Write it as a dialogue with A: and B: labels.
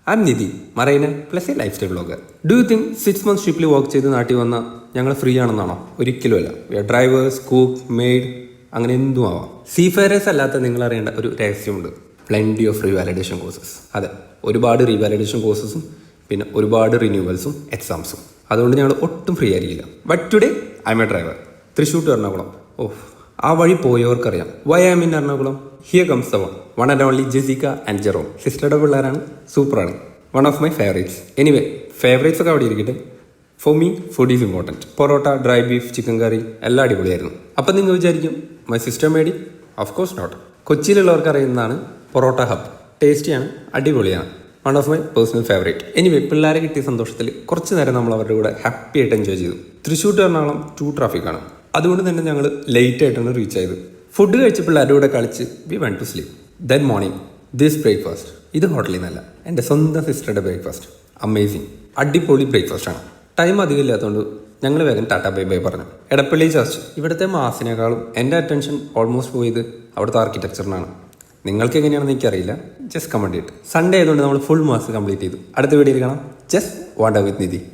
A: I M Nidhi, mariner plus a lifestyle vlogger. Do you think 6 months ഷിപ്പിൽ work ചെയ്ത് നാട്ടിൽ വന്ന ഞങ്ങൾ ഫ്രീ ആണെന്നാണോ? ഒരിക്കലുമല്ല. We are drivers, cook, maid, അങ്ങനെ എന്തും ആവാം. സീഫെയറേഴ്സ് അല്ലാത്ത നിങ്ങൾ അറിയേണ്ട ഒരു രഹസ്യമുണ്ട്. Plenty of revalidation courses. അതെ, ഒരുപാട് റീവാലിഡേഷൻ കോഴ്സസും പിന്നെ ഒരുപാട് റിന്യൂവൽസും എക്സാംസും. അതുകൊണ്ട് ഞങ്ങൾ ഒട്ടും ഫ്രീ ആയിരിക്കില്ല. But today I'm a driver. Thrissur to Ernakulam. ആ വഴി പോയവർക്കറിയാം. Why I'm in Ernakulam. Here comes the one and only Jessica and Jerome. സിസ്റ്ററുടെ പിള്ളേരാണ്, സൂപ്പറാണ്. One of my favourites. Anyway, favourites ഒക്കെ അവിടെ ഇരിക്കട്ടെ. For me food is important. Parotta, dry beef, chicken curry എല്ലാം അടിപൊളിയായിരുന്നു. അപ്പം നിങ്ങൾ വിചാരിക്കും my sister made it? Of course not. കൊച്ചിയിലുള്ളവർക്ക് അറിയുന്നതാണ് പൊറോട്ട ഹബ്. ടേസ്റ്റിയാണ്, അടിപൊളിയാണ്. One of my personal favourite. Anyway, പിള്ളേരെ കിട്ടിയ സന്തോഷത്തിൽ കുറച്ച് നേരം നമ്മൾ അവരുടെ കൂടെ ഹാപ്പി ആയിട്ട് എൻജോയ് ചെയ്തു. തൃശ്ശൂർ ടു എറണാകുളം ടു ട്രാഫിക്കാണ്. അതുകൊണ്ട് തന്നെ ഞങ്ങൾ ലേറ്റ് ആയിട്ടാണ് റീച്ച് ആയത്. ഫുഡ് കഴിച്ച് പിള്ളേരുടെ കൂടെ കളിച്ച് we went to sleep. Then morning this breakfast. ഇത് ഹോട്ടലിൽ നിന്നല്ല, എൻ്റെ സ്വന്തം സിസ്റ്ററുടെ ബ്രേക്ക്ഫാസ്റ്റ്. അമേസിങ്, അടിപൊളി ബ്രേക്ക്ഫാസ്റ്റാണ്. ടൈം അധികം ഇല്ലാത്തതുകൊണ്ട് ഞങ്ങൾ വേഗം ടാറ്റ ബൈ ബൈ പറഞ്ഞു. എടപ്പള്ളി ചർച്ച്. ഇവിടുത്തെ മാസിനേക്കാളും എൻ്റെ അറ്റൻഷൻ ഓൾമോസ്റ്റ് പോയത് അവിടുത്തെ ആർക്കിടെക്ചറിനാണ്. നിങ്ങൾക്ക് എങ്ങനെയാണെന്ന് എനിക്കറിയില്ല. ജസ്റ്റ് കമൻറ്റ് ചെയ്തിട്ട്. സൺഡേ ആയതുകൊണ്ട് നമ്മൾ ഫുൾ മാസ് കംപ്ലീറ്റ് ചെയ്തു. അടുത്ത വീഡിയോയിൽ കാണാം. ജസ്റ്റ് വാണ്ട വിത്ത് നിധി.